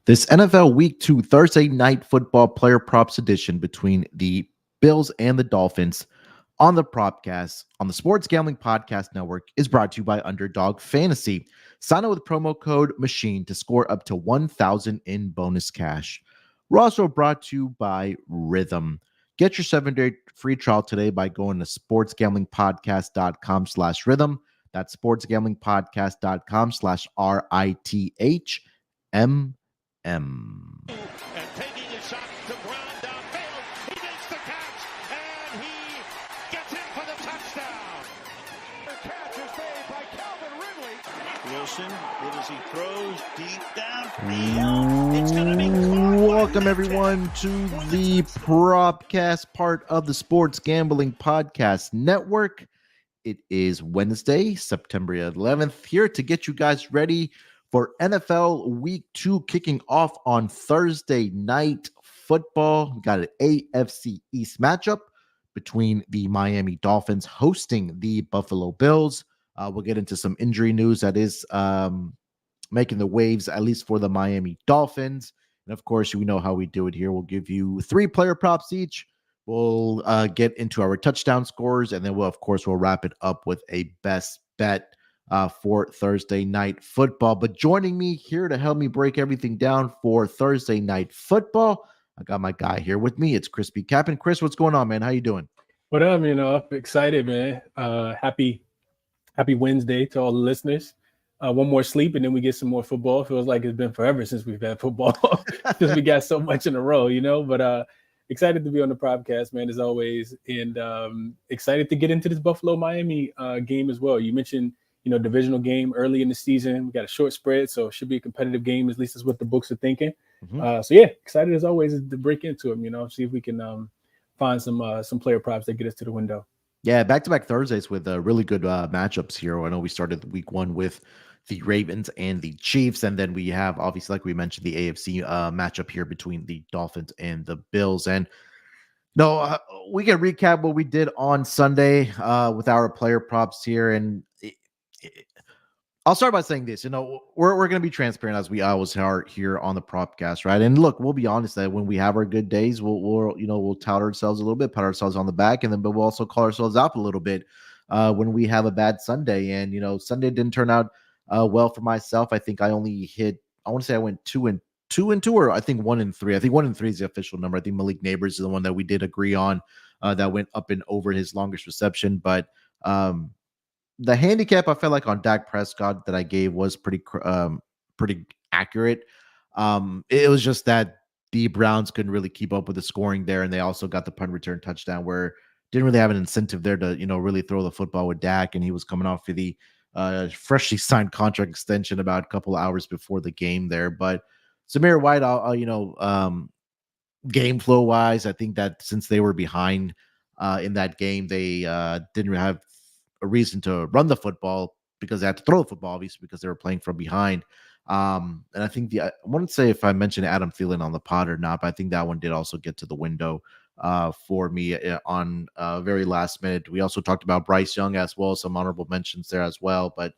This NFL Week 2 Thursday Night Football Player Props edition between the Bills and the Dolphins on the Propcast on the Sports Gambling Podcast Network is brought to you by Underdog Fantasy. Sign up with promo code MACHINE to score up to $1,000 in bonus cash. We're also brought to you by Rhythm. Get your 7-day free trial today by going to sportsgamblingpodcast.com/rhythm. That's sportsgamblingpodcast.com/RITHM. And taking a shot to ground downfield. He makes the catch, and he gets in for the touchdown. The catch is made by Calvin Ridley. Wilson, good as he throws, deep downfield. It's going to be caught. Welcome, everyone, to the Propcast, part of the Sports Gambling Podcast Network. It is Wednesday, September 11th, here to get you guys ready for NFL Week 2 kicking off on Thursday Night Football. We got an AFC East matchup between the Miami Dolphins hosting the Buffalo Bills. We'll get into some injury news that is making the waves, at least for the Miami Dolphins. And of course, we know how we do it here. We'll give you 3 player props each. We'll get into our touchdown scores, and then we'll wrap it up with a best bet for Thursday Night Football. But joining me here to help me break everything down for Thursday Night Football, I got my guy here with me. It's ChrisBeCappinn. Chris, what's going on, man? How you doing? What up, I'm excited, man. Happy Wednesday to all the listeners. One more sleep, and then we get some more football. Feels like it's been forever since we've had football because we got so much in a row, But excited to be on the podcast, man, as always, and excited to get into this Buffalo-Miami game as well. You mentioned divisional game early in the season. We got a short spread, so it should be a competitive game, at least is what the books are thinking. Excited as always to break into them, see if we can find some player props that get us to the window. Yeah, back-to-back Thursdays with really good matchups here. I know we started week 1 with the Ravens and the Chiefs, and then we have, obviously, like we mentioned, the AFC matchup here between the Dolphins and the Bills. And we can recap what we did on Sunday with our player props here, and I'll start by saying this. We're going to be transparent as we always are here on the Propcast, right? And look, we'll be honest that when we have our good days, we'll tout ourselves a little bit, pat ourselves on the back, but we'll also call ourselves out a little bit when we have a bad Sunday. And Sunday didn't turn out well for myself. I think I only hit. I want to say I went 2-2, or I think 1-3. I think 1-3 is the official number. I think Malik Neighbors is the one that we did agree on that went up and over his longest reception, but. The handicap I felt like on Dak Prescott that I gave was pretty accurate. It was just that the Browns couldn't really keep up with the scoring there, and they also got the punt return touchdown where didn't really have an incentive there to really throw the football with Dak, and he was coming off of the freshly signed contract extension about a couple hours before the game there. But Zamir White, game flow wise, I think that since they were behind in that game, they didn't have a reason to run the football because they had to throw the football, obviously, because they were playing from behind. And I think I wouldn't say if I mentioned Adam Thielen on the pod or not, but I think that one did also get to the window for me on very last minute. We also talked about Bryce Young as well, some honorable mentions there as well. But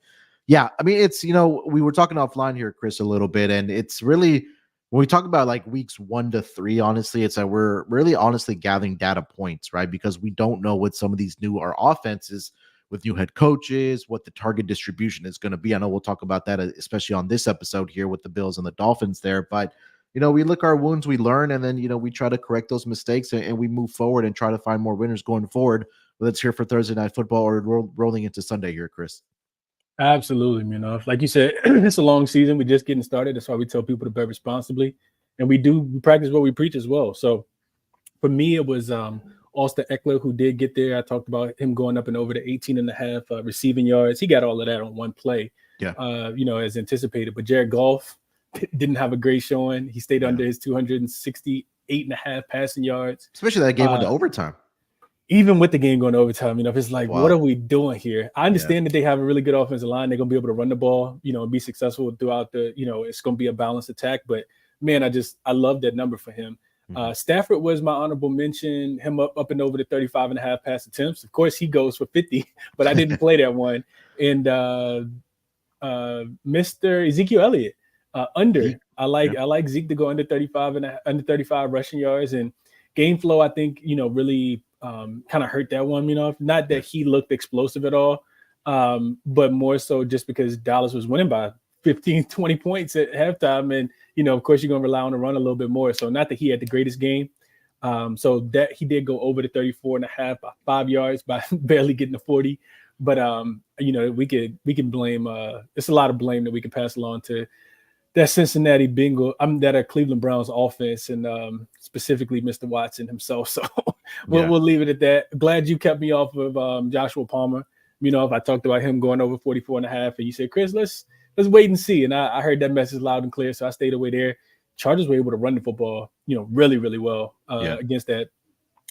yeah, I mean, it's, we were talking offline here, Chris, a little bit, and it's really, when we talk about like weeks 1 to 3, honestly, it's that we're really honestly gathering data points, right? Because we don't know what some of these our offenses with new head coaches, what the target distribution is going to be. I know we'll talk about that, especially on this episode here with the Bills and the Dolphins there. But, we lick our wounds, we learn, and then, we try to correct those mistakes and we move forward and try to find more winners going forward, whether it's here for Thursday Night Football or rolling into Sunday here, Chris. Absolutely, like you said, it's a long season. We're just getting started. That's why we tell people to bet responsibly. And we practice what we preach as well. So for me, it was Austin Eckler, who did get there. I talked about him going up and over the 18.5 receiving yards. He got all of that on one play, as anticipated. But Jared Goff didn't have a great showing. He stayed under his 268.5 passing yards. Especially that game went to overtime. Even with the game going to overtime, it's like, What are we doing here? I understand that they have a really good offensive line. They're going to be able to run the ball, and be successful throughout it's going to be a balanced attack. But, man, I love that number for him. Stafford was my honorable mention, him up and over the 35.5 pass attempts. Of course, he goes for 50, but I didn't play that one. And Mr. Ezekiel Elliott, under I like Zeke to go under 35 and under 35 rushing yards, and game flow, I think, really kind of hurt that one, not that he looked explosive at all, but more so just because Dallas was winning by 15, 20 points at halftime. And, of course, you're going to rely on the run a little bit more. So not that he had the greatest game. So that he did go over the 34 and a half by 5 yards by barely getting to 40. But, we can blame, it's a lot of blame that we can pass along to that Cincinnati that Cleveland Browns offense, and specifically Mr. Watson himself. So we'll leave it at that. Glad you kept me off of Joshua Palmer. If I talked about him going over 44 and a half, and you said, Chris, let's wait and see. And I heard that message loud and clear, so I stayed away there. Chargers were able to run the football, really, really well against that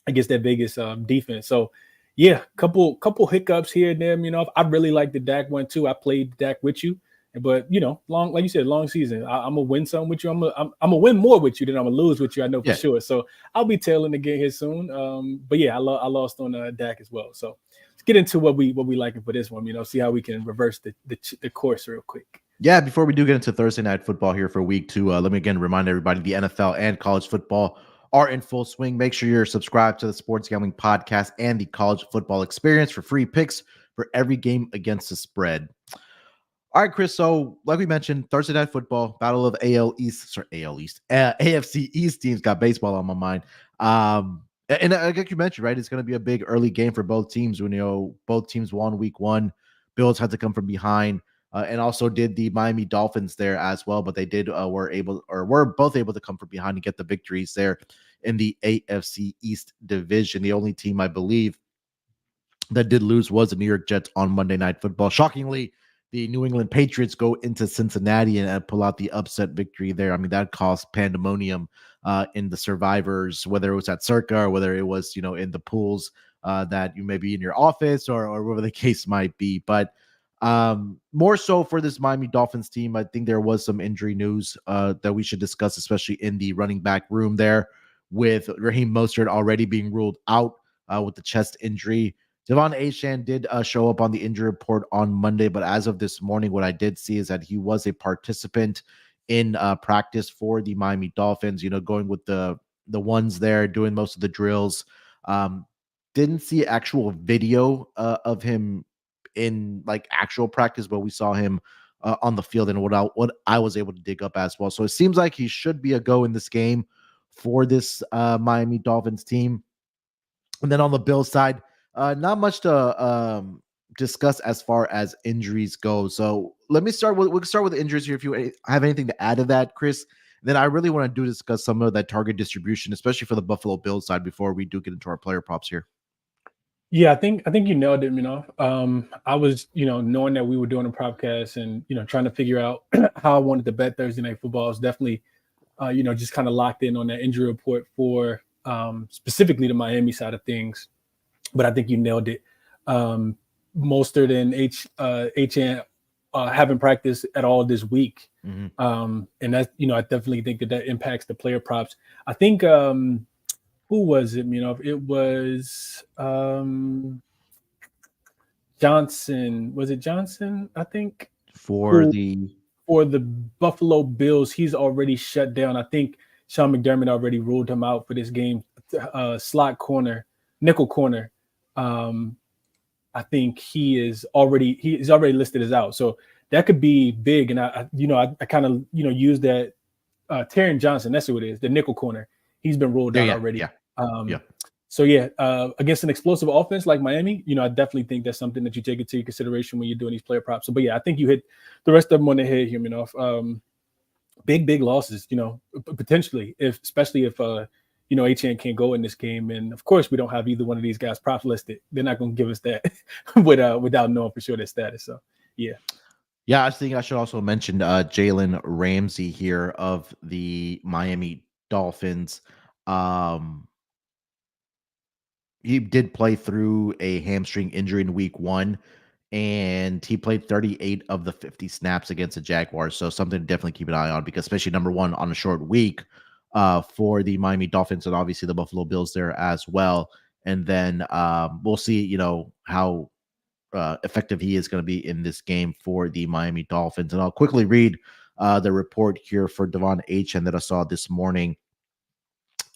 Vegas defense. So yeah, couple hiccups here and there. I really like the Dak one too. I played Dak with you. But long, like you said, long season. I'm gonna win some with you. I'm gonna win more with you than I'm gonna lose with you. I know for sure. So I'll be tailing again here soon. But yeah, I lost on Dak as well. So let's get into what we liking for this one. See how we can reverse the course real quick. Yeah, before we do get into Thursday night football here for week 2, let me again remind everybody the NFL and college football are in full swing. Make sure you're subscribed to the Sports Gambling Podcast and the College Football Experience for free picks for every game against the spread. All right, Chris. So, like we mentioned, Thursday night football, battle of AFC East teams. Got baseball on my mind. And like you mentioned, right, it's going to be a big early game for both teams. When both teams won week 1, Bills had to come from behind, and also did the Miami Dolphins there as well. But they were both able to come from behind and get the victories there in the AFC East division. The only team I believe that did lose was the New York Jets on Monday Night Football. Shockingly, the New England Patriots go into Cincinnati and pull out the upset victory there. I mean, that caused pandemonium in the survivors, whether it was at Circa or whether it was, in the pools that you may be in your office or whatever the case might be. But more so for this Miami Dolphins team, I think there was some injury news that we should discuss, especially in the running back room there, with Raheem Mostert already being ruled out with the chest injury. Devon Achane did show up on the injury report on Monday, but as of this morning, what I did see is that he was a participant in practice for the Miami Dolphins, going with the ones there, doing most of the drills. Didn't see actual video of him in actual practice, but we saw him on the field and what I was able to dig up as well. So it seems like he should be a go in this game for this Miami Dolphins team. And then on the Bills side, not much to discuss as far as injuries go. So we'll start with injuries here. If you have anything to add to that, Chris, then I really want to discuss some of that target distribution, especially for the Buffalo Bills side, before we do get into our player props here. Yeah, I think you nailed it, I was, knowing that we were doing a Propcast and, trying to figure out how I wanted to bet Thursday night football. I was definitely, just kind of locked in on that injury report for specifically the Miami side of things. But I think you nailed it. Mostert and Achane haven't practiced at all this week. Mm-hmm. And that's, I definitely think that impacts the player props. I think, who was it? It was Johnson. Was it Johnson? I think for the Buffalo Bills, he's already shut down. I think Sean McDermott already ruled him out for this game. Slot corner, nickel corner. I think he's already listed as out. So that could be big. And I kind of, use that Taron Johnson. That's who it is. The nickel corner. He's been ruled out already. Yeah. So against an explosive offense like Miami, I definitely think that's something that you take into consideration when you're doing these player props. So, but yeah, I think you hit the rest of them on the head here, big losses, potentially, especially if Achane can't go in this game. And of course, we don't have either one of these guys props listed. They're not going to give us that without knowing for sure their status. So, yeah. Yeah, I think I should also mention Jalen Ramsey here of the Miami Dolphins. He did play through a hamstring injury in week 1, and he played 38 of the 50 snaps against the Jaguars. So something to definitely keep an eye on, because especially number one on a short week for the Miami Dolphins and obviously the Buffalo Bills there as well. And then we'll see, how effective he is going to be in this game for the Miami Dolphins. And I'll quickly read the report here for Devon Achane that I saw this morning,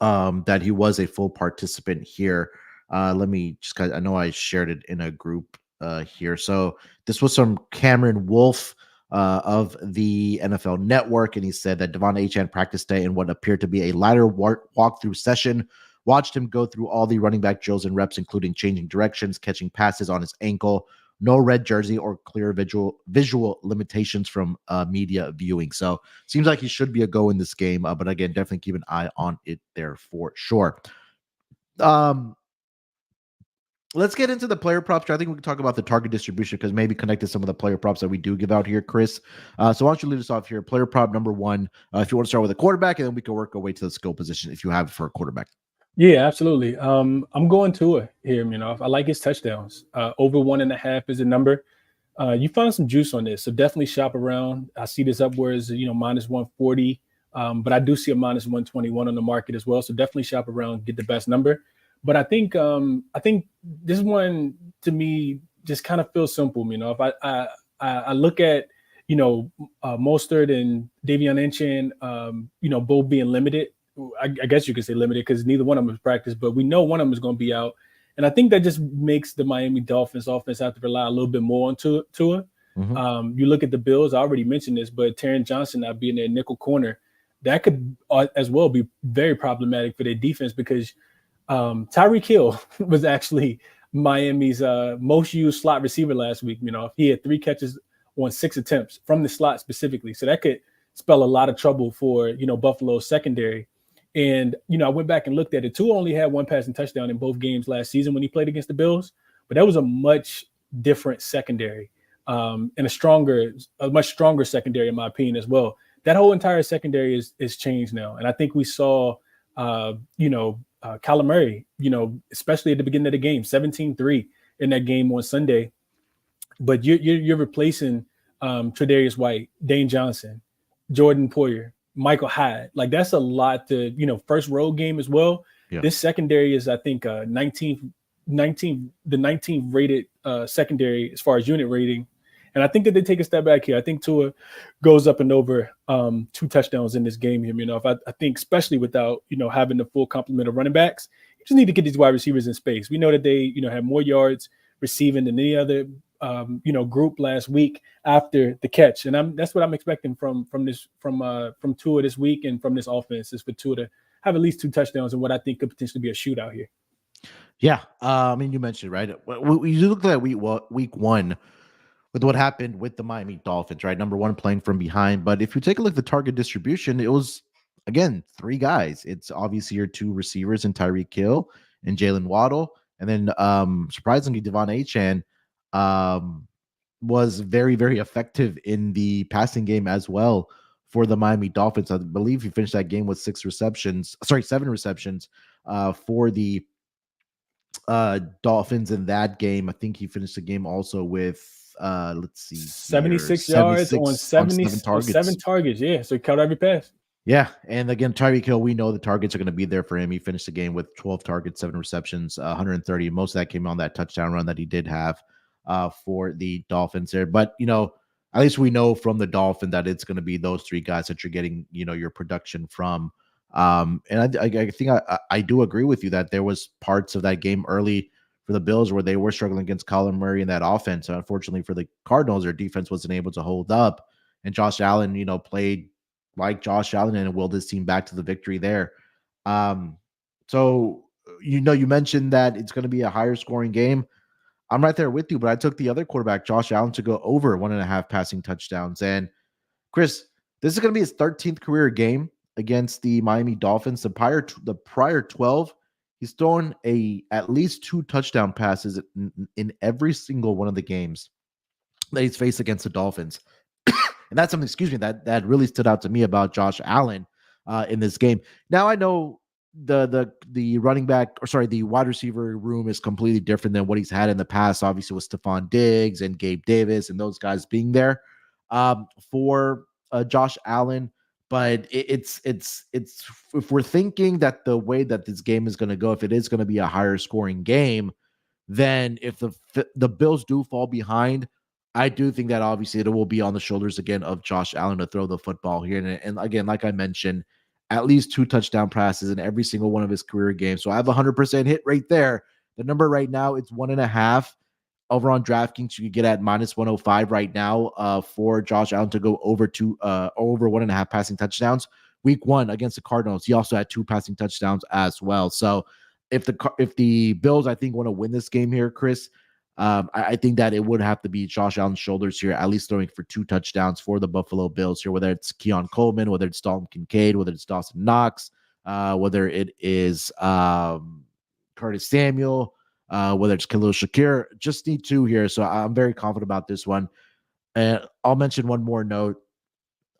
that he was a full participant here. Let me just, I know I shared it in a group here. So this was from Cameron Wolf of the NFL Network, and he said that Devon Achane practiced day in what appeared to be a lighter walkthrough session. Watched him go through all the running back drills and reps, including changing directions, catching passes on his ankle. No red jersey or clear visual limitations from media viewing. So seems like he should be a go in this game. But again, definitely keep an eye on it there for sure. Let's get into the player props. I think we can talk about the target distribution because maybe connect to some of the player props that we do give out here, Chris. So why don't you lead us off here? Player prop number one, if you want to start with a quarterback, and then we can work our way to the skill position if you have it for a quarterback. Yeah, absolutely. I'm going to it here, I like his touchdowns. Over 1.5 is a number. You found some juice on this, so definitely shop around. I see this upwards, minus 140, but I do see a minus 121 on the market as well. So definitely shop around, get the best number. But I think this one to me just kind of feels simple. If I look at Mostert and Davion Achane, both being limited. I guess you could say limited because neither one of them is practice, but we know one of them is going to be out. And I think that just makes the Miami Dolphins offense have to rely a little bit more on Tua. Mm-hmm. You look at the Bills, I already mentioned this, but Taron Johnson not being their nickel corner, that could as well be very problematic for their defense because Tyreek Hill was actually Miami's most used slot receiver last week. He had 3 catches on 6 attempts from the slot specifically. So that could spell a lot of trouble for, Buffalo's secondary. And, I went back and looked at it. Tua only had 1 passing touchdown in both games last season when he played against the Bills, but that was a much different secondary and a much stronger secondary, in my opinion, as well. That whole entire secondary is changed now. And I think we saw, Kyler Murray, especially at the beginning of the game, 17-3 in that game on Sunday. But you're replacing Tre'Davious White, Dane Johnson, Jordan Poyer, Michael Hyde. Like that's a lot to, first road game as well. Yeah. This secondary is, I think, 19th rated secondary as far as unit rating. And I think that they take a step back here. I think Tua goes up and over 2 touchdowns in this game here. I think especially without, having the full complement of running backs, you just need to get these wide receivers in space. We know that they, have more yards receiving than any other, group last week after the catch. And that's what I'm expecting from Tua this week and from this offense is for Tua to have at least 2 touchdowns and what I think could potentially be a shootout here. Yeah. You mentioned, right? You look at week one with what happened with the Miami Dolphins, right? Number one, playing from behind. But if you take a look at the target distribution, it was, again, 3 guys. It's obviously your 2 receivers in Tyreek Hill and Jalen Waddle. And then surprisingly, Devon Achane was very, very effective in the passing game as well for the Miami Dolphins. I believe he finished that game with 7 receptions for the Dolphins in that game. I think he finished the game also with 76 yards on 7 targets. Yeah, so he caught every pass. Yeah, and again, Tyreek Hill, we know the targets are going to be there for him. He finished the game with 12 targets, 7 receptions, 130. Most of that came on that touchdown run that he did have for the Dolphins there. But, at least we know from the Dolphins that it's going to be those 3 guys that you're getting, your production from. And I think I do agree with you that there was parts of that game early for the Bills where they were struggling against Kyler Murray in that offense. And unfortunately for the Cardinals, their defense wasn't able to hold up. And Josh Allen, played like Josh Allen and willed his team back to the victory there. So, you mentioned that it's going to be a higher scoring game. I'm right there with you, but I took the other quarterback, Josh Allen, to go over 1.5 passing touchdowns. And Chris, this is going to be his 13th career game against the Miami Dolphins. The prior 12, he's thrown at least 2 touchdown passes in every single one of the games that he's faced against the Dolphins. And that's something, that really stood out to me about Josh Allen in this game. Now I know the running back, the wide receiver room is completely different than what he's had in the past. Obviously, with Stephon Diggs and Gabe Davis and those guys being there for Josh Allen. But it's if we're thinking that the way that this game is going to go, if it is going to be a higher scoring game, then if the Bills do fall behind, I do think that obviously it will be on the shoulders again of Josh Allen to throw the football here. And again, like I mentioned, at least 2 touchdown passes in every single one of his career games. So I have 100% hit right there. The number right now, it's 1.5. Over on DraftKings, you could get at -105 right now for Josh Allen to go over 1.5 passing touchdowns. Week 1 against the Cardinals, he also had 2 passing touchdowns as well. So if the Bills, I think, want to win this game here, Chris, I think that it would have to be Josh Allen's shoulders here, at least throwing for 2 touchdowns for the Buffalo Bills here, whether it's Keon Coleman, whether it's Dalton Kincaid, whether it's Dawson Knox, whether it is Curtis Samuel, whether it's Khalil Shakir. Just need 2 here. So I'm very confident about this one. And I'll mention one more note.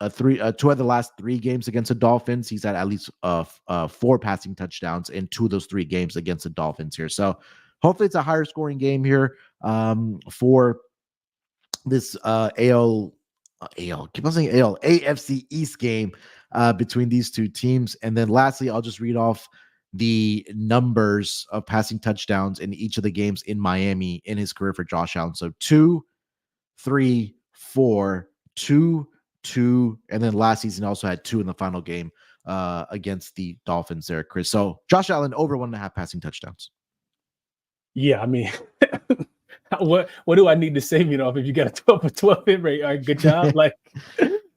2 of the last 3 games against the Dolphins, he's had at least 4 passing touchdowns in 2 of those 3 games against the Dolphins here. So hopefully it's a higher scoring game here for this AFC East game between these 2 teams. And then lastly, I'll just read off the numbers of passing touchdowns in each of the games in Miami in his career for Josh Allen. So 2, 3, 4, 2, 2, and then last season also had 2 in the final game against the Dolphins there, Chris. So Josh Allen over 1.5 passing touchdowns. Yeah, I mean, what do I need to say? If you got a 12 hit rate, all right, good job. Like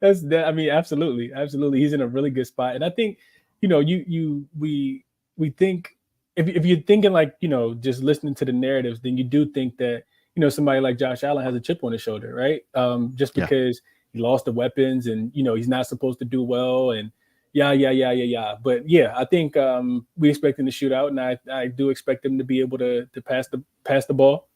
that's that. I mean, absolutely. He's in a really good spot, and I think we think if you're thinking like just listening to the narratives, then you do think that somebody like Josh Allen has a chip on his shoulder, right? Just because he lost the weapons and he's not supposed to do well and yeah. But yeah, I think we expect him to shoot out, and I do expect him to be able to pass the ball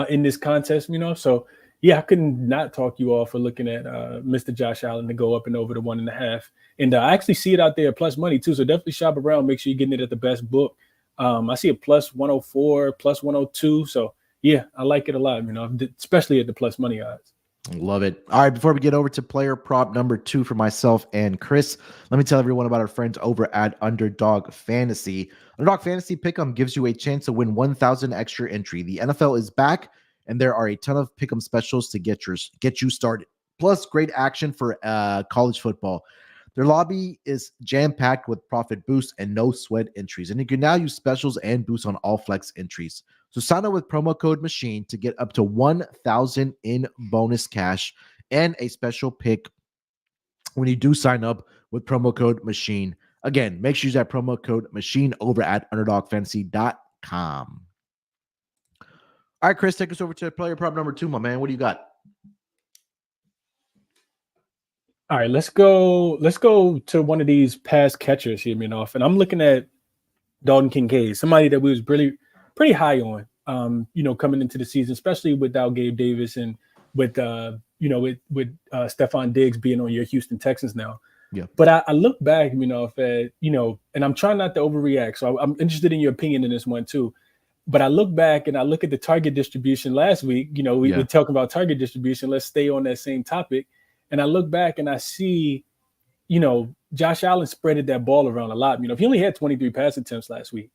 in this contest. So yeah, I couldn't not talk you off for looking at Mr. Josh Allen to go up and over the 1.5. And I actually see it out there plus money too. So definitely shop around. Make sure you're getting it at the best book. I see a plus 104, plus 102. So yeah, I like it a lot, especially at the plus money odds. Love it. All right, before we get over to player prop number 2 for myself and Chris, let me tell everyone about our friends over at Underdog Fantasy. Underdog Fantasy Pick'em gives you a chance to win 1,000 extra entry. The NFL is back, and there are a ton of Pick'em specials to get you started. Plus, great action for college football. Their lobby is jam-packed with profit boosts and no sweat entries, and you can now use specials and boosts on all flex entries. So sign up with promo code MACHINE to get up to 1,000 in bonus cash and a special pick when you do sign up with promo code MACHINE. Again, make sure you use that promo code MACHINE over at UnderdogFantasy.com. All right, Chris, take us over to player prop number 2, my man. What do you got? All right, let's go to one of these pass catchers here, and I'm looking at Dalton Kincaid, somebody that we was pretty high on, coming into the season, especially without Gabe Davis and with Stephon Diggs being on your Houston Texans now. Yeah. But I look back, and I'm trying not to overreact. So I'm interested in your opinion in this one too. But I look back and I look at the target distribution last week. We were talking about target distribution. Let's stay on that same topic. And I look back and I see, Josh Allen spreaded that ball around a lot. If he only had 23 pass attempts last week,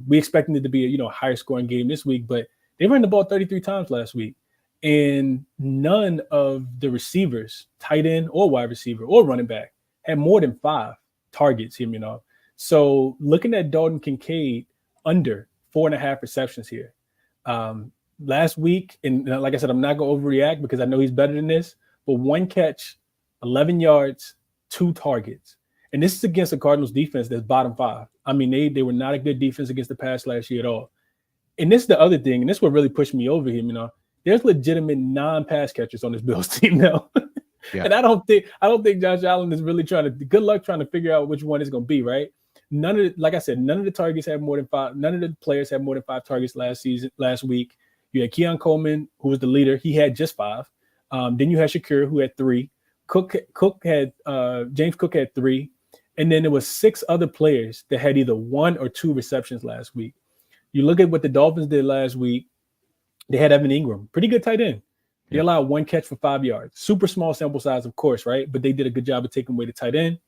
we expected it to be a higher scoring game this week, but they ran the ball 33 times last week. And none of the receivers, tight end or wide receiver or running back, had more than 5 targets here, So looking at Dalton Kincaid under 4.5 receptions here. Last week, and like I said, I'm not going to overreact because I know he's better than this, but 1 catch, 11 yards, 2 targets. And this is against the Cardinals defense that's bottom 5. I mean, they were not a good defense against the pass last year at all. And this is the other thing, and this is what really pushed me over here, There's legitimate non-pass catchers on this Bills team now. Yeah. And I don't think Josh Allen is really good luck trying to figure out which one it's going to be, right? Like I said, none of the targets had more than 5. None of the players had more than 5 targets last week. You had Keon Coleman, who was the leader. He had just 5. Then you had Shakir, who had 3. James Cook had 3. And then there was 6 other players that had either 1 or 2 receptions last week. You look at what the Dolphins did last week. They had Evan Ingram, pretty good tight end. They allowed 1 catch for 5 yards. Super small sample size, of course, right? But they did a good job of taking away the tight end.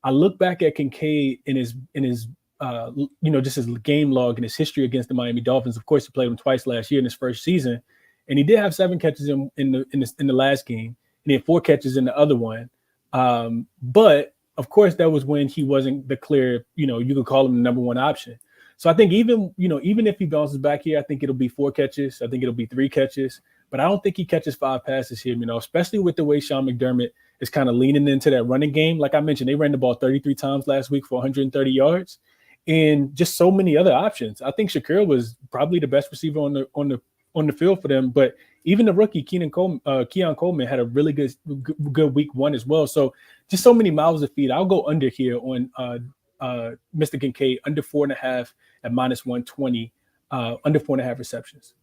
I look back at Kincaid in his just his game log and his history against the Miami Dolphins. Of course, he played them twice last year in his first season. and he did have 7 catches in the last game, and he had 4 catches in the other one. But of course, that was when he wasn't the clear, you could call him the number one option. So I think even if he bounces back here, I think it'll be 4 catches. I think it'll be 3 catches, but I don't think he catches 5 passes here, especially with the way Sean McDermott is kind of leaning into that running game. Like I mentioned, they ran the ball 33 times last week for 130 yards and just so many other options. I think Shakir was probably the best receiver on the field for them, but even the rookie Keon Coleman had a really good week 1 as well. So just so many mouths to feed. I'll go under here on Mr. Kincaid, under 4.5 at -120, under 4.5 receptions.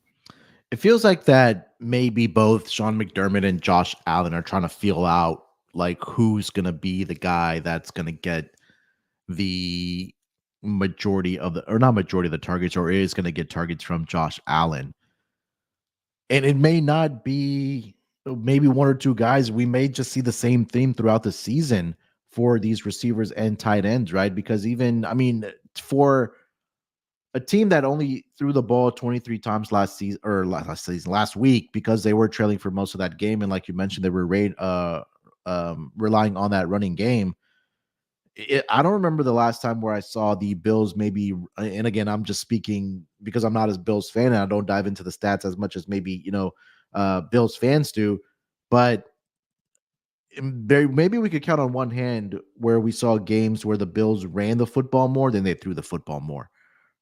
It feels like that maybe both Sean McDermott and Josh Allen are trying to feel out like who's going to be the guy that's going to get the majority of the, or not majority of the targets, or is going to get targets from Josh Allen. And it may not be maybe 1 or 2 guys. We may just see the same theme throughout the season for these receivers and tight ends, right? Because for a team that only threw the ball 23 times last week, because they were trailing for most of that game, and like you mentioned, they were relying on that running game. I don't remember the last time where I saw the Bills maybe, and again, I'm just speaking because I'm not as Bills fan and I don't dive into the stats as much as maybe, Bills fans do, but maybe we could count on one hand where we saw games where the Bills ran the football more than they threw the football more,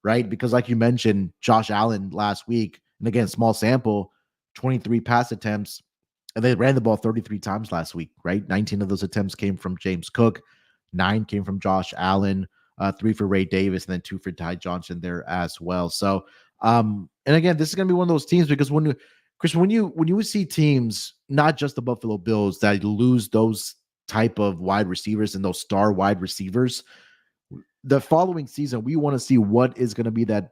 right? Because like you mentioned, Josh Allen last week, and again, small sample, 23 pass attempts, and they ran the ball 33 times last week, right? 19 of those attempts came from James Cook. 9 came from Josh Allen, 3 for Ray Davis, and then 2 for Ty Johnson there as well. So, and again, this is going to be one of those teams because when you see teams, not just the Buffalo Bills, that lose those type of wide receivers and those star wide receivers, the following season, we want to see what is going to be that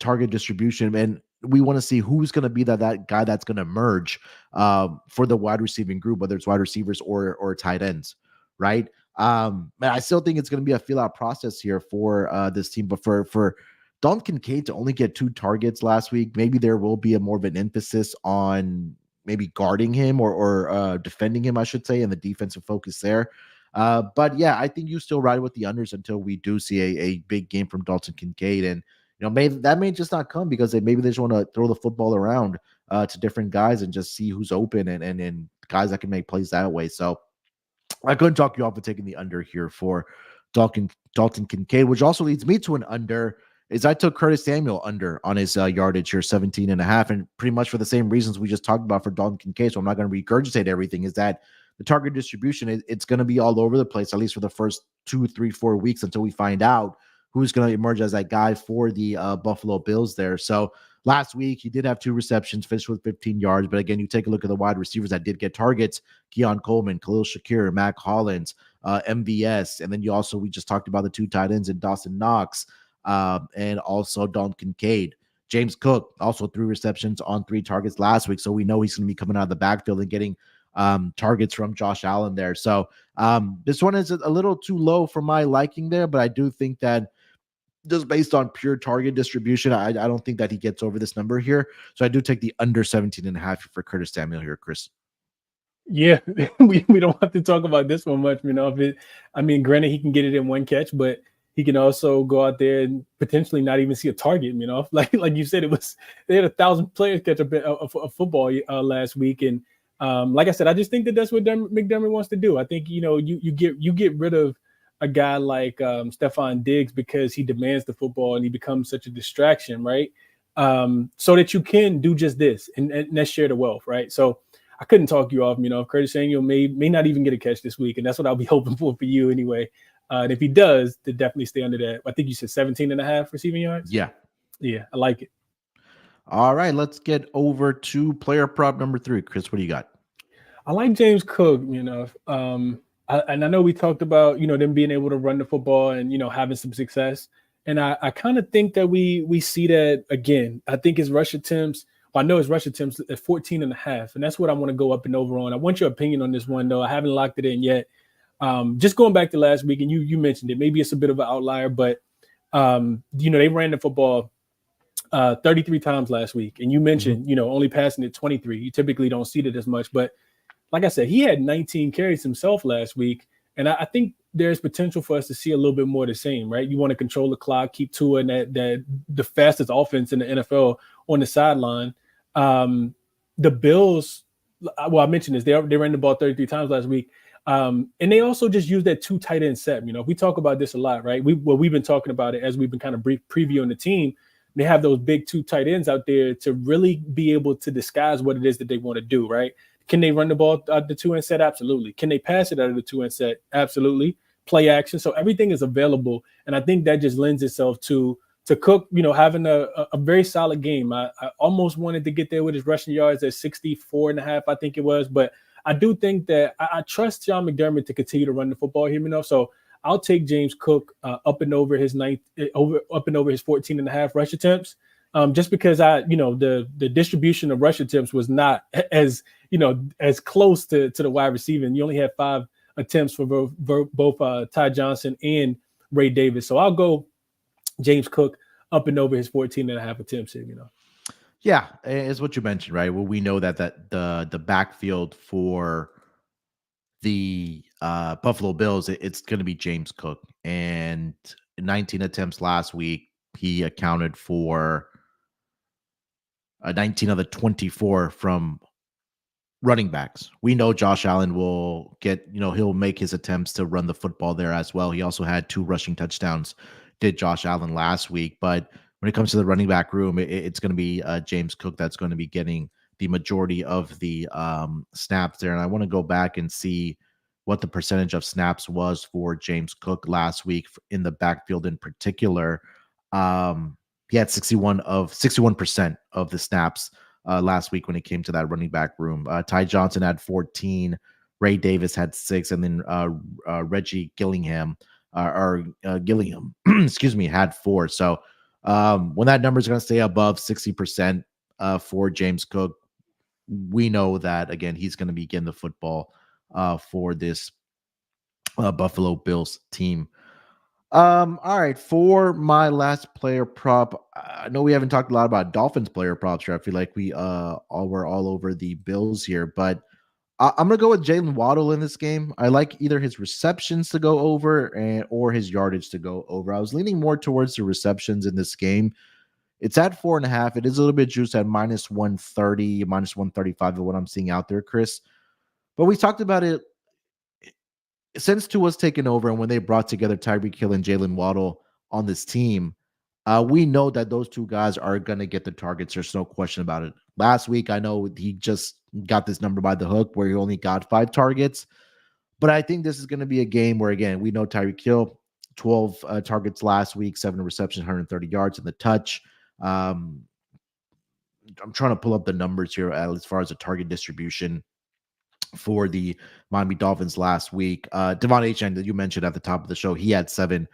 target distribution, and we want to see who's going to be that guy that's going to emerge for the wide receiving group, whether it's wide receivers or tight ends, right? I still think it's going to be a feel out process here for this team, but for Dalton Kincaid to only get 2 targets last week, maybe there will be more of an emphasis on maybe guarding him or defending him, I should say, and the defensive focus there. But yeah, I think you still ride with the unders until we do see a big game from Dalton Kincaid, and that may just not come because maybe they just want to throw the football around to different guys and just see who's open and guys that can make plays that way. So I couldn't talk you off of taking the under here for Dalton Kincaid, which also leads me to an under. Is I took Curtis Samuel under on his yardage here, 17.5, and pretty much for the same reasons we just talked about for Dalton Kincaid. So I'm not going to regurgitate everything. Is that the target distribution? It's going to be all over the place, at least for the first 2, 3, 4 weeks until we find out who's going to emerge as that guy for the Buffalo Bills there. So last week, he did have 2 receptions, finished with 15 yards. But again, you take a look at the wide receivers that did get targets: Keon Coleman, Khalil Shakir, Mac Hollins, MVS. And then we just talked about the 2 tight ends in Dawson Knox and also Dalton Kincaid. James Cook, also 3 receptions on 3 targets last week. So we know he's going to be coming out of the backfield and getting targets from Josh Allen there. So this one is a little too low for my liking there, but I do think that just based on pure target distribution, I don't think that he gets over this number here. So I do take the under 17.5 for Curtis Samuel here, Chris. Yeah, we don't have to talk about this one much, granted, he can get it in 1 catch, but he can also go out there and potentially not even see a target, like you said, they had 1,000 players catch a bit of football last week. And like I said, I just think that's what McDermott wants to do. I think, you get rid of a guy like Stephon Diggs because he demands the football and he becomes such a distraction, right? So that you can do just this and that's share the wealth, right? So I couldn't talk you off. Curtis Samuel may not even get a catch this week, and that's what I'll be hoping for you anyway. And if he does, then definitely stay under that. I think you said 17.5 receiving yards. Yeah, I like it. All right, let's get over to player prop number 3. Chris, what do you got? I like James Cook. I know we talked about, them being able to run the football and, having some success. And I kind of think that we see that again. I think his rush attempts, I know his rush attempts at 14.5. And that's what I want to go up and over on. I want your opinion on this one, though. I haven't locked it in yet. Just going back to last week, and you mentioned it, maybe it's a bit of an outlier, but, they ran the football 33 times last week. And you mentioned, only passing it 23. You typically don't see that as much. But like I said, he had 19 carries himself last week. And I think there's potential for us to see a little bit more of the same, right? You want to control the clock, keep Tua in that the fastest offense in the NFL on the sideline. The Bills, well, I mentioned this, they ran the ball 33 times last week. And they also just use that 2 tight end set. We talk about this a lot, right? We've been talking about it as we've been kind of previewing the team. They have those big 2 tight ends out there to really be able to disguise what it is that they want to do, right? Can they run the ball out of the 2 end set? Absolutely. Can they pass it out of the 2 end set? Absolutely. Play action. So everything is available. And I think that just lends itself to Cook, having a very solid game. I almost wanted to get there with his rushing yards at 64.5, I think it was. But I do think that I trust John McDermott to continue to run the football here, So I'll take James Cook up and over his 14.5 rush attempts. Just because the distribution of rush attempts was not as close to the wide receiver. And you only had 5 attempts for both Ty Johnson and Ray Davis. So I'll go James Cook up and over his 14.5 attempts here, Yeah, it's what you mentioned, right? Well, we know that the backfield for the Buffalo Bills, it's going to be James Cook. And 19 attempts last week, he accounted for 19 of the 24 from running backs. We know Josh Allen will get, he'll make his attempts to run the football there as well. He also had 2 rushing touchdowns, did Josh Allen last week. But when it comes to the running back room, it's going to be James Cook that's going to be getting the majority of the snaps there. And I want to go back and see what the percentage of snaps was for James Cook last week in the backfield in particular. He had 61% of the snaps last week when it came to that running back room. Ty Johnson had 14, Ray Davis had 6, and then Reggie Gillingham, excuse me, had 4. So when that number is going to stay above 60% for James Cook, we know that, again, he's going to be getting the football for this Buffalo Bills team. All right, for my last player prop, I know we haven't talked a lot about Dolphins player props here. I feel like we're all over the Bills here, but I'm gonna go with Jalen Waddle in this game. I like either his receptions to go over or his yardage to go over. I was leaning more towards the receptions in this game. It's at 4.5. It is a little bit juiced at minus 130, minus 135 of what I'm seeing out there, Chris. But we talked about it since Tua's taken over and when they brought together Tyreek Hill and Jalen Waddle on this team. We know that those 2 guys are going to get the targets. There's no question about it. Last week, I know he just got this number by the hook where he only got 5 targets. But I think this is going to be a game where, again, we know Tyreek Hill, 12 targets last week, 7 receptions, 130 yards in the touch. I'm trying to pull up the numbers here as far as the target distribution for the Miami Dolphins last week. Devon Achane, that you mentioned at the top of the show, he had 7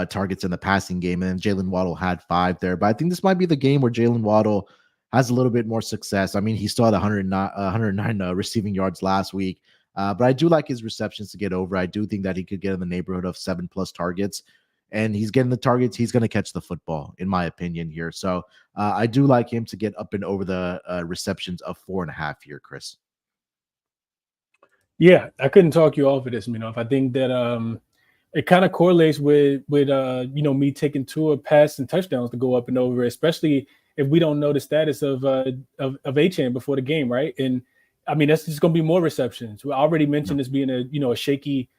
targets in the passing game, and Jalen Waddle had 5 there. But I think this might be the game where Jalen Waddle has a little bit more success. I mean, he still had 109 receiving yards last week, but I do like his receptions to get over. I do think that he could get in the neighborhood of 7+ targets, and he's getting the targets. He's going to catch the football, in my opinion here. So I do like him to get up and over the receptions of 4.5 here, Chris. Yeah, I couldn't talk you off of this, If I think that it kind of correlates with me taking 2 pass and touchdowns to go up and over, especially if we don't know the status of Achane before the game, right? And I mean, that's just going to be more receptions. We already mentioned this being a shaky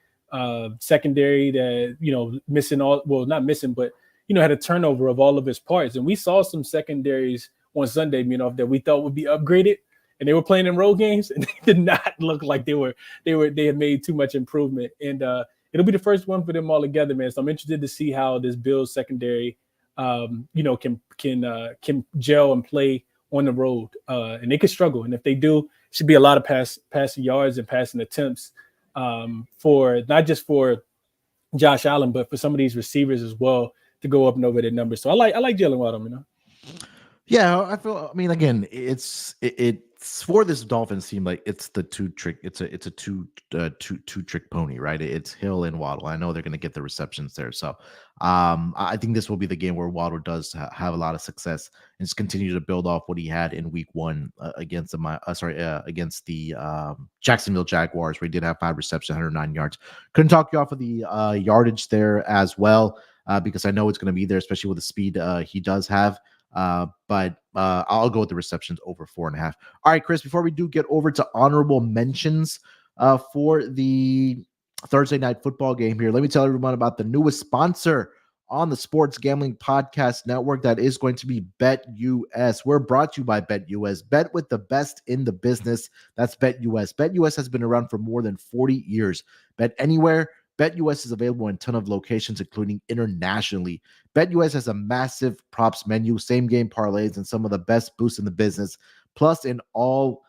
secondary that missing not missing, but had a turnover of all of his parts, and we saw some secondaries on Sunday, that we thought would be upgraded. And they were playing in road games, and they did not look like they had made too much improvement. And it'll be the first one for them all together, man. So I'm interested to see how this Bills secondary, can gel and play on the road. And they could struggle. And if they do, it should be a lot of passing yards and passing attempts for not just for Josh Allen, but for some of these receivers as well to go up and over their numbers. So I like Jalen Waddle, Yeah, I mean, again, it it's for this Dolphins team, like it's the two trick. It's a two trick pony, right? It's Hill and Waddle. I know they're going to get the receptions there, so I think this will be the game where Waddle does have a lot of success and just continue to build off what he had in Week 1 against against the Jacksonville Jaguars, where he did have 5 receptions, 109 yards. Couldn't talk you off of the yardage there as well, because I know it's going to be there, especially with the speed he does have. But I'll go with the receptions over 4.5. All right, Chris, before we do get over to honorable mentions for the Thursday night football game here, let me tell everyone about the newest sponsor on the Sports Gambling Podcast Network. That is going to be BetUS. We're brought to you by BetUS. Bet with the best in the business. That's BetUS. BetUS has been around for more than 40 years. Bet anywhere. BetUS is available in a ton of locations, including internationally. BetUS has a massive props menu, same game parlays, and some of the best boosts in the business, plus an all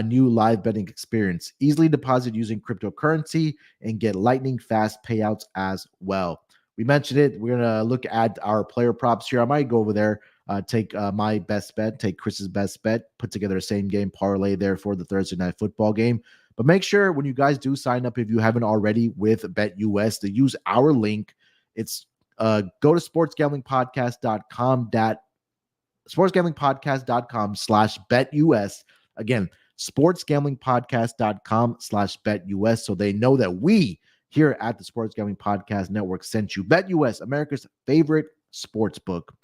new live betting experience. Easily deposit using cryptocurrency and get lightning fast payouts as well. We mentioned it. We're going to look at our player props here. I might go over there, take my best bet, take Chris's best bet, put together a same game parlay there for the Thursday night football game. But make sure when you guys do sign up, if you haven't already with BetUS, to use our link. It's go to sportsgamblingpodcast.com/BetUS. Again, sportsgamblingpodcast.com/BetUS. So they know that we here at the Sports Gambling Podcast Network sent you. BetUS, America's favorite sports book.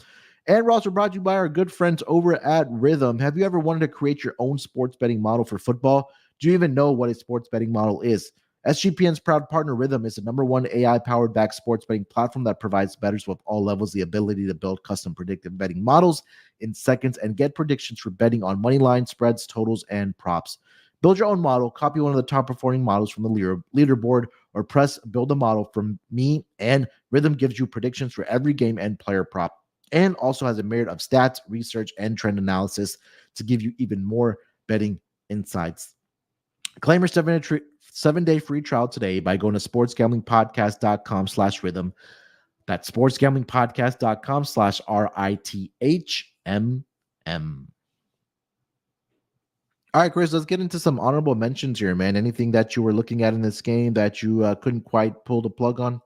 And we're also brought to you by our good friends over at Rhythm. Have you ever wanted to create your own sports betting model for football? Do you even know what a sports betting model is? SGPN's proud partner, Rhythm, is the #1 AI-powered back sports betting platform that provides bettors with all levels the ability to build custom predictive betting models in seconds and get predictions for betting on money line, spreads, totals, and props. Build your own model, copy one of the top-performing models from the leaderboard, or press Build a Model from me, and Rhythm gives you predictions for every game and player prop, and also has a myriad of stats, research, and trend analysis to give you even more betting insights. Claim your 7-day free trial today by going to sportsgamblingpodcast.com/rhythm. That's sportsgamblingpodcast.com/RITHMM. All right, Chris, let's get into some honorable mentions here, man. Anything that you were looking at in this game that you couldn't quite pull the plug on?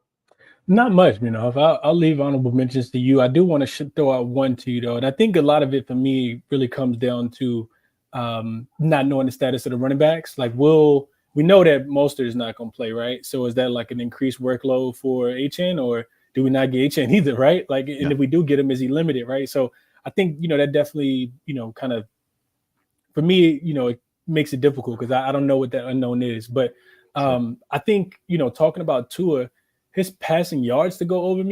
Not much, I'll leave honorable mentions to you. I do want to throw out one to you, though. And I think a lot of it for me really comes down to not knowing the status of the running backs. Like, we know that Mostert is not going to play, right? So is that like an increased workload for HN, or do we not get HN either, right? Like, and if we do get him, is he limited, right? So I think, that definitely, kind of, for me, it makes it difficult because I don't know what that unknown is. But I think, talking about Tua, his passing yards to go over,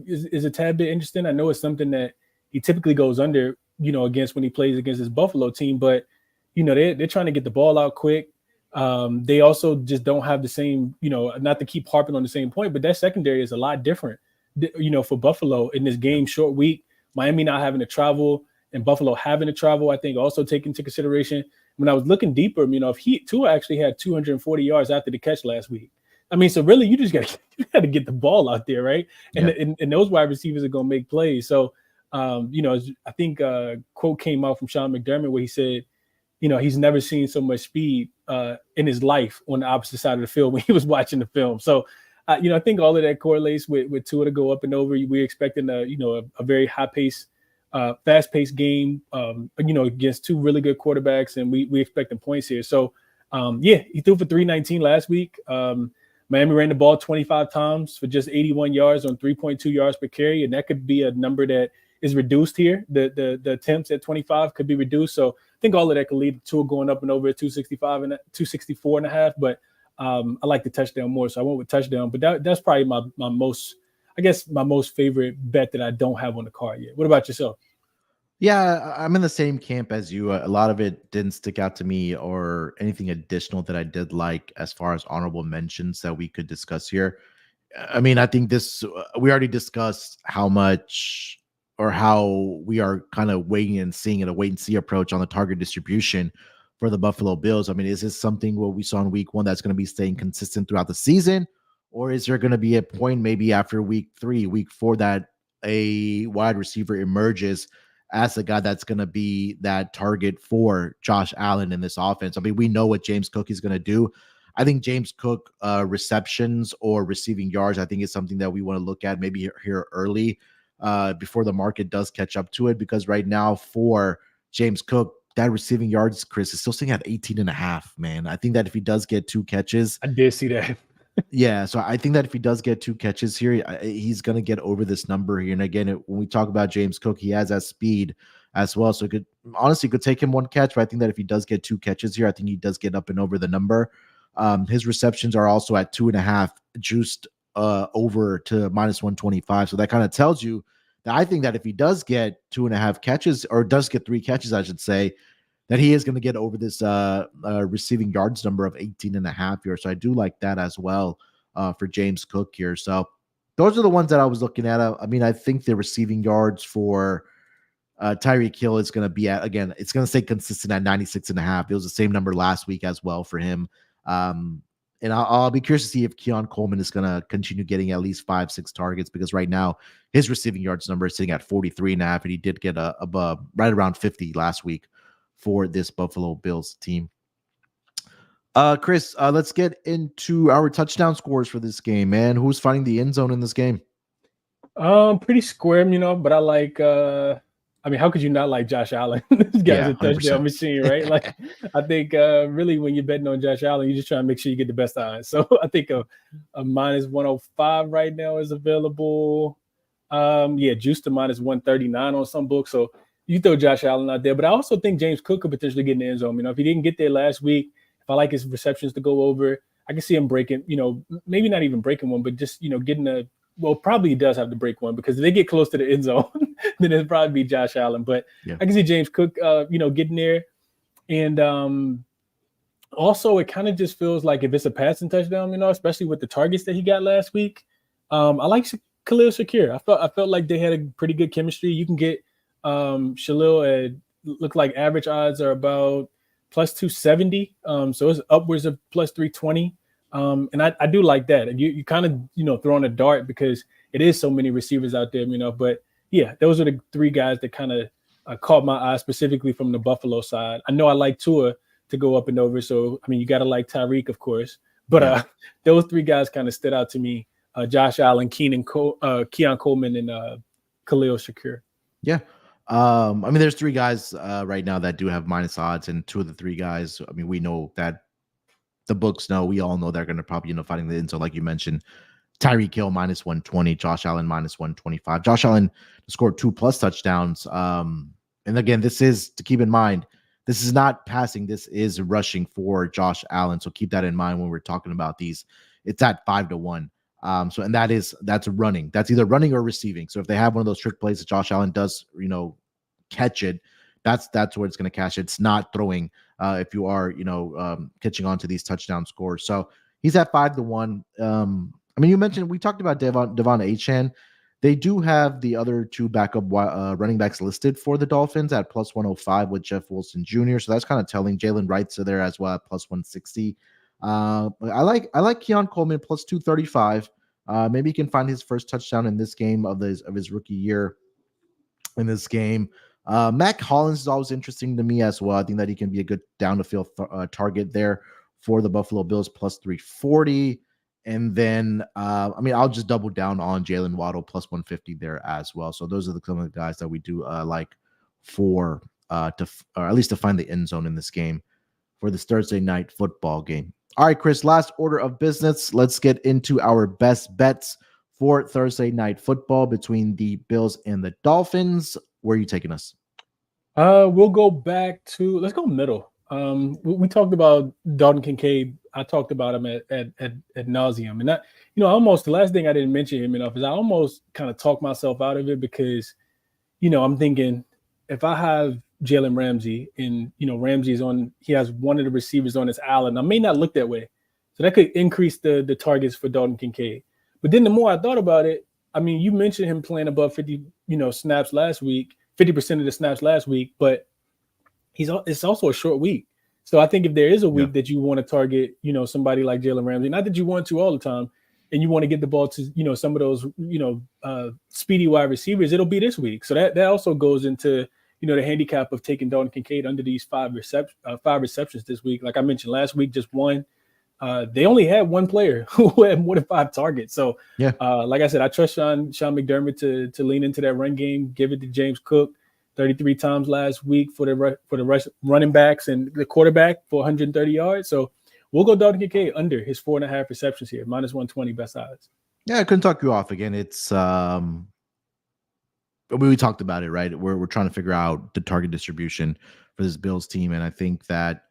is a tad bit interesting. I know it's something that he typically goes under, against when he plays against his Buffalo team, but they're trying to get the ball out quick. They also just don't have the same, not to keep harping on the same point, but that secondary is a lot different, for Buffalo in this game, short week, Miami not having to travel and Buffalo having to travel, I think also take into consideration. When I was looking deeper, if Tua actually had 240 yards after the catch last week. I mean, so really you got to get the ball out there, right? And those wide receivers are going to make plays. So, I think a quote came out from Sean McDermott where he said, he's never seen so much speed in his life on the opposite side of the field when he was watching the film. So, I think all of that correlates with Tua to go up and over. We're expecting a very high-paced, fast-paced game, against two really good quarterbacks, and we expecting points here. So, he threw for 319 last week. Miami ran the ball 25 times for just 81 yards on 3.2 yards per carry, and that could be a number that is reduced here. The attempts at 25 could be reduced. So I think all of that could lead to going up and over at 265 and 264.5. But I like the touchdown more, so I went with touchdown. But that's probably my most favorite bet that I don't have on the card yet. What about yourself? Yeah, I'm in the same camp as you. A lot of it didn't stick out to me or anything additional that I did like as far as honorable mentions that we could discuss here. I mean, I think we already discussed how much or how we are kind of waiting and seeing a wait and see approach on the target distribution for the Buffalo Bills. I mean, is this something what we saw in week 1 that's going to be staying consistent throughout the season? Or is there going to be a point maybe after week 3, week 4 that a wide receiver emerges as the guy that's going to be that target for Josh Allen in this offense. I mean, we know what James Cook is going to do. I think James Cook receptions or receiving yards, I think is something that we want to look at maybe here early before the market does catch up to it, because right now for James Cook, that receiving yards, Chris, is still sitting at 18.5, man. I think that if he does get 2 catches, I did see that. yeah, so I think that if he does get 2 catches here, he's going to get over this number here. And again, when we talk about James Cook, he has that speed as well. So it could honestly take him 1 catch, but I think that if he does get 2 catches here, I think he does get up and over the number. His receptions are also at 2.5, juiced over to -125. So that kind of tells you that I think that if he does get 2.5 catches, or does get 3 catches, I should say, that he is going to get over this receiving yards number of 18.5 here. So I do like that as well for James Cook here. So those are the ones that I was looking at. I mean, I think the receiving yards for Tyreek Hill is going to be at, again, it's going to stay consistent at 96.5. It was the same number last week as well for him. And I'll be curious to see if Keon Coleman is going to continue getting at least 5-6 targets, because right now his receiving yards number is sitting at 43.5, and he did get above right around 50 last week for this Buffalo Bills team. Chris, let's get into our touchdown scores for this game, man. Who's finding the end zone in this game? Pretty square, but I like I mean, how could you not like Josh Allen? This guy's a touchdown machine, right? Like, I think really when you're betting on Josh Allen, you just try to make sure you get the best odds. So I think a -105 right now is available. Juice to -139 on some books. So you throw Josh Allen out there. But I also think James Cook could potentially get in the end zone. If he didn't get there last week, if I like his receptions to go over, I can see him breaking, maybe not even breaking one, but just, getting probably he does have to break one, because if they get close to the end zone, then it'll probably be Josh Allen. But yeah, I can see James Cook, getting there. And also it kind of just feels like if it's a passing touchdown, especially with the targets that he got last week, I like Khalil Shakir. I felt like they had a pretty good chemistry. You can get Shalil at look like average odds are about +270. So it's upwards of +320. And I do like that. And you kind of, throwing a dart, because it is so many receivers out there, but yeah, those are the 3 guys that kind of caught my eye specifically from the Buffalo side. I know I like Tua to go up and over. So, I mean, you got to like Tyreek, of course, but those 3 guys kind of stood out to me. Josh Allen, Keon Coleman, and Khalil Shakir. Yeah. I mean, there's 3 guys right now that do have minus odds, and 2 of the 3 guys, I mean, we know that the books know, we all know they're going to probably, fighting the end. So like you mentioned, Tyreek Hill -120, Josh Allen -125. Josh Allen scored 2+ touchdowns. And again, this is, to keep in mind, this is not passing, this is rushing for Josh Allen. So keep that in mind when we're talking about these. It's at 5-1. So, and that's running. That's either running or receiving. So if they have one of those trick plays that Josh Allen does, catch it, that's where it's going to cash. It's not throwing if you are, catching on to these touchdown scores. So he's at 5-1. I mean, we talked about Devon Achane. They do have the other 2 backup running backs listed for the Dolphins at +105 with Jeff Wilson Jr. So that's kind of telling. Jalen Wright's there as well at +160. I like Keon Coleman +235. Maybe he can find his first touchdown in this game of his rookie year in this game. Mac Hollins is always interesting to me as well. I think that he can be a good down the field target there for the Buffalo Bills +340. And then, I mean, I'll just double down on Jalen Waddle +150 there as well. So those are some of the guys that we do like for or at least to find the end zone in this game for this Thursday night football game. All right, Chris, last order of business. Let's get into our best bets for Thursday night football between the Bills and the Dolphins. Where are you taking us? We'll go back to, let's go middle. We talked about Dalton Kincaid. I talked about him at nauseum. And that, almost the last thing I didn't mention him enough is I almost kind of talked myself out of it, because, I'm thinking if I have Jalen Ramsey and, Ramsey he has one of the receivers on his island, I may not look that way. So that could increase the targets for Dalton Kincaid. But then the more I thought about it, I mean, you mentioned him playing above 50, snaps last week, 50% of the snaps last week, but it's also a short week. So I think if there is a week that you want to target, somebody like Jalen Ramsey, not that you want to all the time, and you want to get the ball to, some of those, speedy wide receivers, it'll be this week. So that also goes into the handicap of taking Dalton Kincaid under these five receptions this week. Like I mentioned last week, just one. They only had one player who had more than 5 targets. So, Yeah. Like I said, I trust Sean McDermott to lean into that run game, give it to James Cook 33 times last week for the running backs and the quarterback for 130 yards. So we'll go Dalton Kincaid under his 4.5 receptions here, minus 120 best odds. Yeah, I couldn't talk you off. Again, it's we talked about it, right? We're trying to figure out the target distribution for this Bills team, and I think that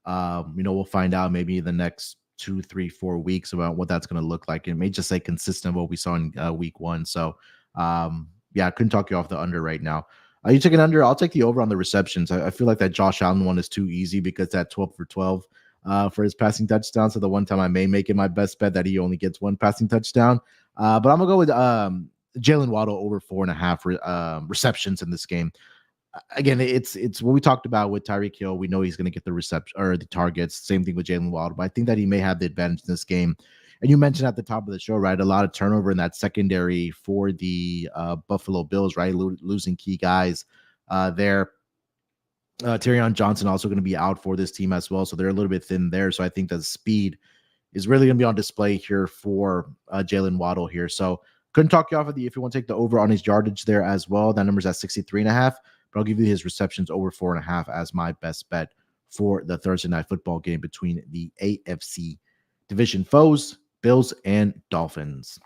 we'll find out maybe the next 2, 3, 4 weeks about what that's going to look like. It may just say consistent with what we saw in week 1. So I couldn't talk you off the under right now. Are you taking under? I'll take the over on the receptions. I feel like that Josh Allen one is too easy because that 12 for 12 for his passing touchdown. So the one time I may make it my best bet that he only gets 1 passing touchdown. But I'm gonna go with Jalen Waddle over 4.5 receptions in this game. Again, it's what we talked about with Tyreek Hill. We know he's going to get the reception or the targets. Same thing with Jalen Waddle, but I think that he may have the advantage in this game. And you mentioned at the top of the show, right? A lot of turnover in that secondary for the Buffalo Bills, right? Losing key guys there. Tyrion Johnson also going to be out for this team as well, so they're a little bit thin there. So I think that the speed is really going to be on display here for Jalen Waddle here. So couldn't talk you off of if you want to take the over on his yardage there as well. That number's at 63.5. But I'll give you his receptions over 4.5 as my best bet for the Thursday night football game between the AFC division foes, Bills and Dolphins.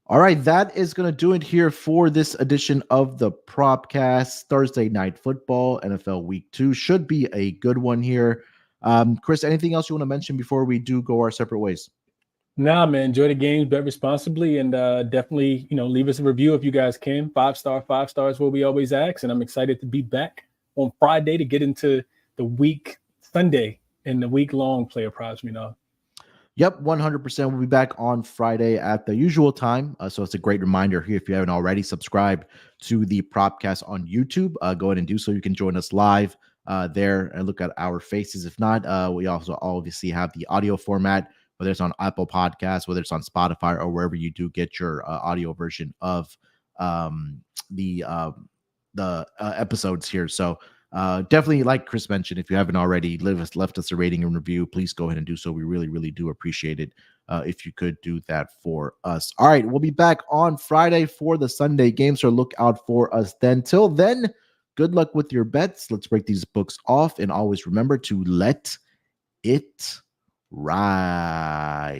All right, that is going to do it here for this edition of the Propcast. Thursday night football, NFL Week 2 should be a good one here. Chris, anything else you want to mention before we do go our separate ways? Nah, man, enjoy the games, bet responsibly, and definitely, leave us a review if you guys can. 5-star, 5 stars, what we always ask. And I'm excited to be back on Friday to get into the week Sunday and the week-long player props, Yep, 100%. We'll be back on Friday at the usual time. So it's a great reminder here. If you haven't already subscribed to the Propcast on YouTube, go ahead and do so. You can join us live there and look at our faces. If not, we also obviously have the audio format, whether it's on Apple Podcasts, whether it's on Spotify, or wherever you do get your audio version of the episodes here. So definitely, like Chris mentioned, if you haven't already left us a rating and review, please go ahead and do so. We really, really do appreciate it if you could do that for us. All right, we'll be back on Friday for the Sunday game, so look out for us then. Till then, good luck with your bets. Let's break these books off, and always remember to let it ride.